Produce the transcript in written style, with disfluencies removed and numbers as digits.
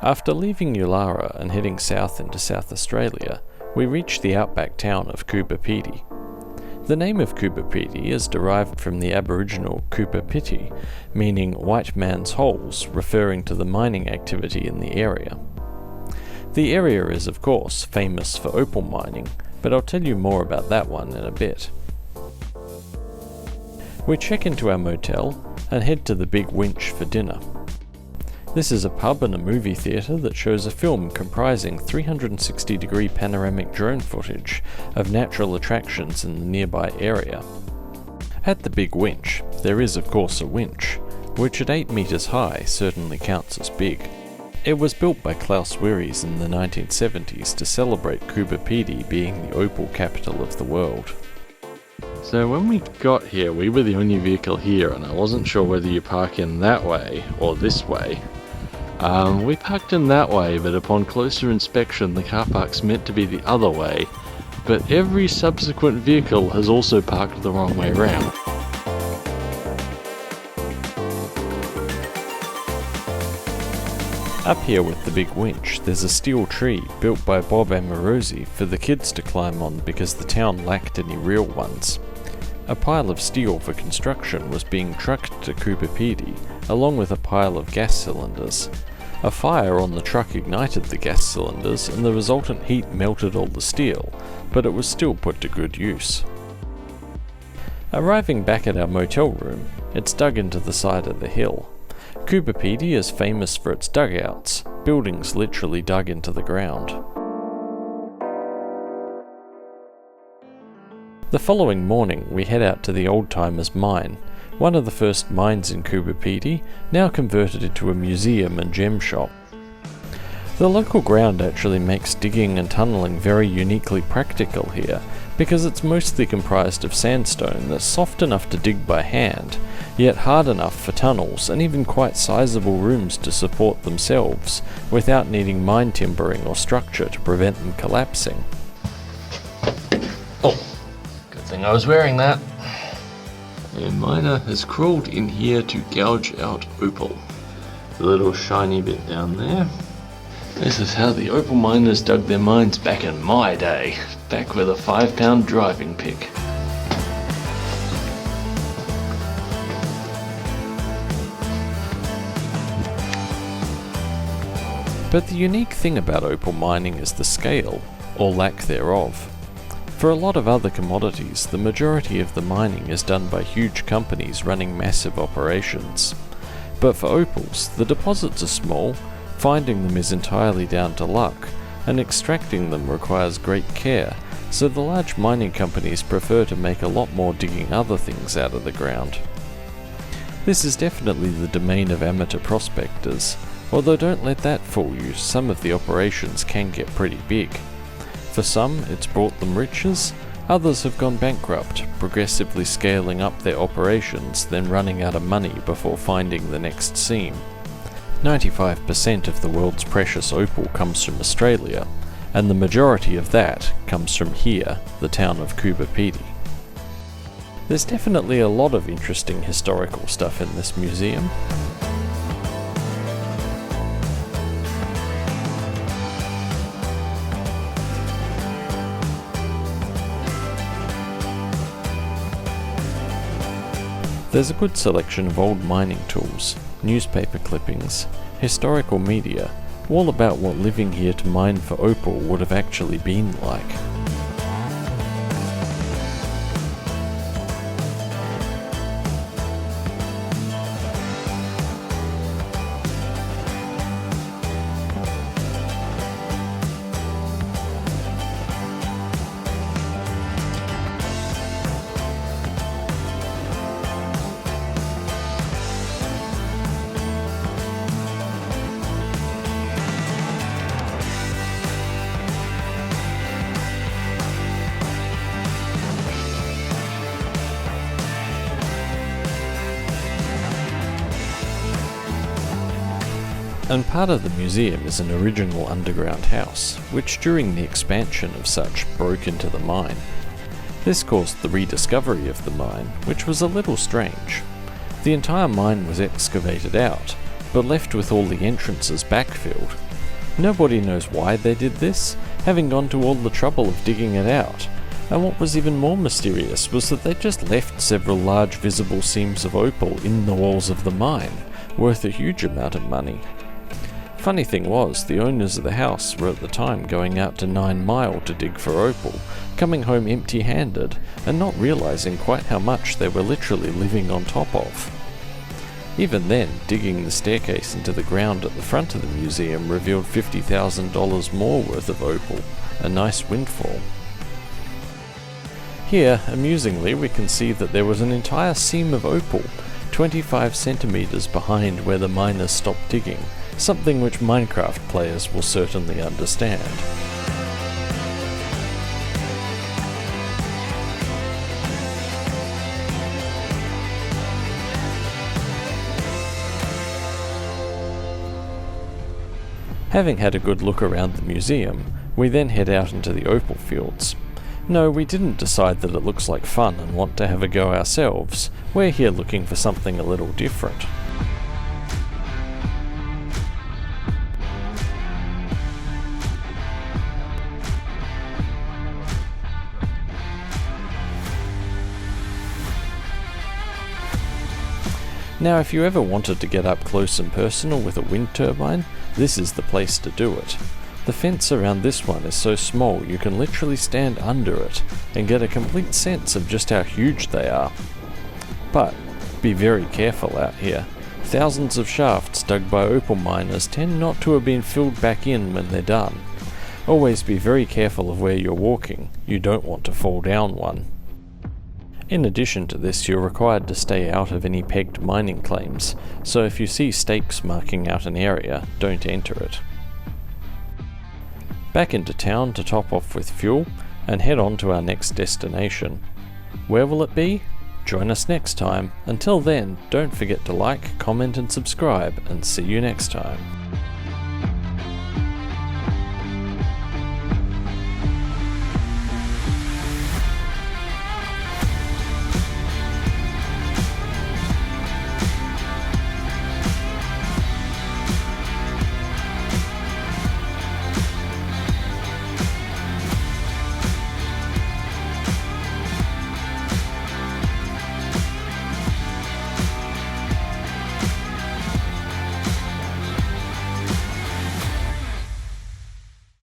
After leaving Ulara and heading south into South Australia, we reached the outback town of Coober Pedy. The name of Coober Pedy is derived from the Aboriginal Coober Pedy, meaning white man's holes, referring to the mining activity in the area. The area is, of course, famous for opal mining, but I'll tell you more about that one in a bit. We check into our motel and head to the Big Winch for dinner. This is a pub and a movie theatre that shows a film comprising 360-degree panoramic drone footage of natural attractions in the nearby area. At the Big Winch, there is of course a winch, which at 8 metres high certainly counts as big. It was built by Klaus Wieries in the 1970s to celebrate Coober Pedy being the opal capital of the world. So when we got here, we were the only vehicle here, and I wasn't sure whether you park in that way or this way. We parked in that way, but upon closer inspection the car park's meant to be the other way, but every subsequent vehicle has also parked the wrong way round. Up here with the Big Winch, there's a steel tree built by Bob Amorosi for the kids to climb on because the town lacked any real ones. A pile of steel for construction was being trucked to Coober Pedy, along with a pile of gas cylinders. A fire on the truck ignited the gas cylinders and the resultant heat melted all the steel, but it was still put to good use. Arriving back at our motel room, it's dug into the side of the hill. Coober Pedy is famous for its dugouts, buildings literally dug into the ground. The following morning we head out to the Old Timers Mine, one of the first mines in Coober Pedy, now converted into a museum and gem shop. The local ground actually makes digging and tunnelling very uniquely practical here, because it's mostly comprised of sandstone that's soft enough to dig by hand, yet hard enough for tunnels and even quite sizable rooms to support themselves, without needing mine timbering or structure to prevent them collapsing. Oh, good thing I was wearing that. A miner has crawled in here to gouge out opal. The little shiny bit down there. This is how the opal miners dug their mines back in my day, back with a 5-pound driving pick. But the unique thing about opal mining is the scale, or lack thereof. For a lot of other commodities, the majority of the mining is done by huge companies running massive operations. But for opals, the deposits are small, finding them is entirely down to luck, and extracting them requires great care, so the large mining companies prefer to make a lot more digging other things out of the ground. This is definitely the domain of amateur prospectors, although don't let that fool you, some of the operations can get pretty big. For some, it's brought them riches, others have gone bankrupt, progressively scaling up their operations, then running out of money before finding the next seam. 95% of the world's precious opal comes from Australia, and the majority of that comes from here, the town of Coober Pedy. There's definitely a lot of interesting historical stuff in this museum. There's a good selection of old mining tools, newspaper clippings, historical media, all about what living here to mine for opal would have actually been like. And part of the museum is an original underground house, which during the expansion of such broke into the mine. This caused the rediscovery of the mine, which was a little strange. The entire mine was excavated out, but left with all the entrances backfilled, Nobody knows why they did this, having gone to all the trouble of digging it out, and what was even more mysterious was that they just left several large visible seams of opal in the walls of the mine, worth a huge amount of money. Funny thing was, the owners of the house were at the time going out to 9 Mile to dig for opal, coming home empty-handed, and not realizing quite how much they were literally living on top of. Even then, digging the staircase into the ground at the front of the museum revealed $50,000 more worth of opal, a nice windfall. Here, amusingly, we can see that there was an entire seam of opal, 25 centimeters behind where the miners stopped digging, something which Minecraft players will certainly understand. Having had a good look around the museum, we then head out into the opal fields. No, we didn't decide that it looks like fun and want to have a go ourselves. We're here looking for something a little different. Now, if you ever wanted to get up close and personal with a wind turbine, this is the place to do it. The fence around this one is so small you can literally stand under it and get a complete sense of just how huge they are. But be very careful out here. Thousands of shafts dug by opal miners tend not to have been filled back in when they're done. Always be very careful of where you're walking, you don't want to fall down one. In addition to this, you're required to stay out of any pegged mining claims, so if you see stakes marking out an area, don't enter it. Back into town to top off with fuel, and head on to our next destination. Where will it be? Join us next time. Until then, don't forget to like, comment and subscribe, and see you next time.